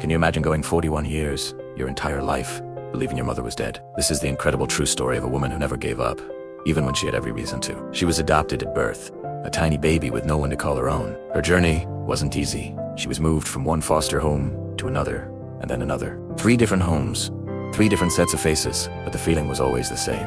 Can you imagine going 41 years, your entire life, believing your mother was dead? This is the incredible true story of a woman who never gave up, even when she had every reason to. She was adopted at birth, a tiny baby with no one to call her own. Her journey wasn't easy. She was moved from one foster home to another, and then another. 3 different homes, 3 different sets of faces, but the feeling was always the same.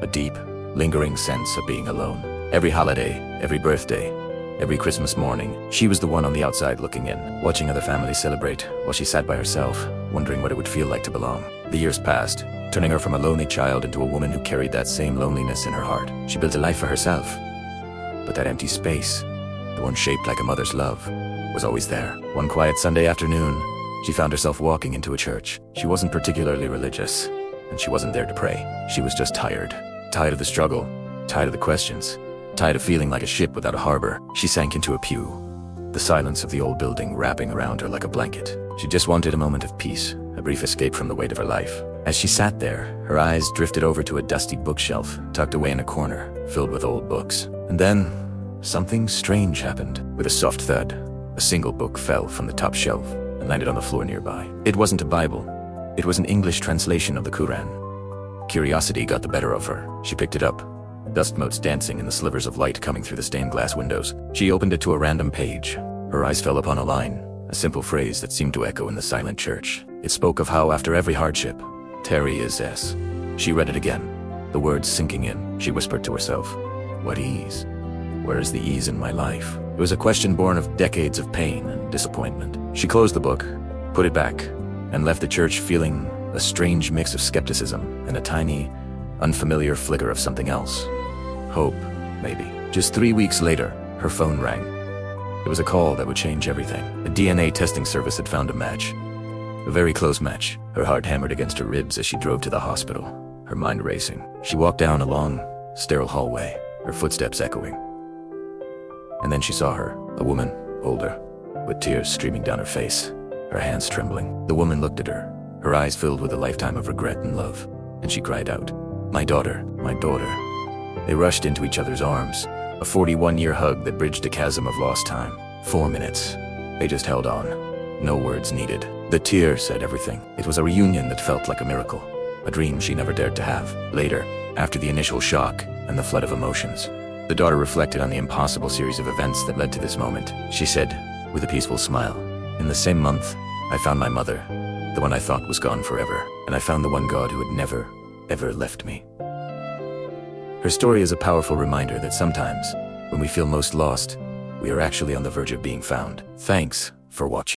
A deep, lingering sense of being alone. Every holiday, every birthday, every Christmas morning, she was the one on the outside looking in, watching other families celebrate while she sat by herself, wondering what it would feel like to belong. The years passed, turning her from a lonely child into a woman who carried that same loneliness in her heart. She built a life for herself, but that empty space, the one shaped like a mother's love, was always there. One quiet Sunday afternoon, she found herself walking into a church. She wasn't particularly religious, and she wasn't there to pray. She was just tired. Tired of the struggle, tired of the questions, tired of feeling like a ship without a harbor. She sank into a pew, the silence of the old building wrapping around her like a blanket. She just wanted a moment of peace, a brief escape from the weight of her life. As she sat there, her eyes drifted over to a dusty bookshelf tucked away in a corner, filled with old books. And then, something strange happened. With a soft thud, a single book fell from the top shelf and landed on the floor nearby. It wasn't a Bible. It was an English translation of the Quran. Curiosity got the better of her. She picked it up, dust motes dancing in the slivers of light coming through the stained glass windows. She opened it to a random page. Her eyes fell upon a line, a simple phrase that seemed to echo in the silent church. It spoke of how after every hardship, Terry is S. She read it again, the words sinking in. She whispered to herself, "What ease? Where is the ease in my life?" It was a question born of decades of pain and disappointment. She closed the book, put it back, and left the church feeling a strange mix of skepticism and a tiny, unfamiliar flicker of something else. Hope, maybe. Just 3 weeks later, her phone rang. It was a call that would change everything. A DNA testing service had found a match. A very close match. Her heart hammered against her ribs as she drove to the hospital, her mind racing. She walked down a long, sterile hallway, her footsteps echoing. And then she saw her, a woman, older, with tears streaming down her face, her hands trembling. The woman looked at her eyes filled with a lifetime of regret and love, and she cried out, "My daughter, my daughter." They rushed into each other's arms, a 41-year hug that bridged a chasm of lost time. 4 minutes. They just held on. No words needed. The tear said everything. It was a reunion that felt like a miracle, a dream she never dared to have. Later, after the initial shock and the flood of emotions, the daughter reflected on the impossible series of events that led to this moment. She said, with a peaceful smile, "In the same month, I found my mother, the one I thought was gone forever, and I found the one God who had never, ever left me." Her story is a powerful reminder that sometimes, when we feel most lost, we are actually on the verge of being found. Thanks for watching.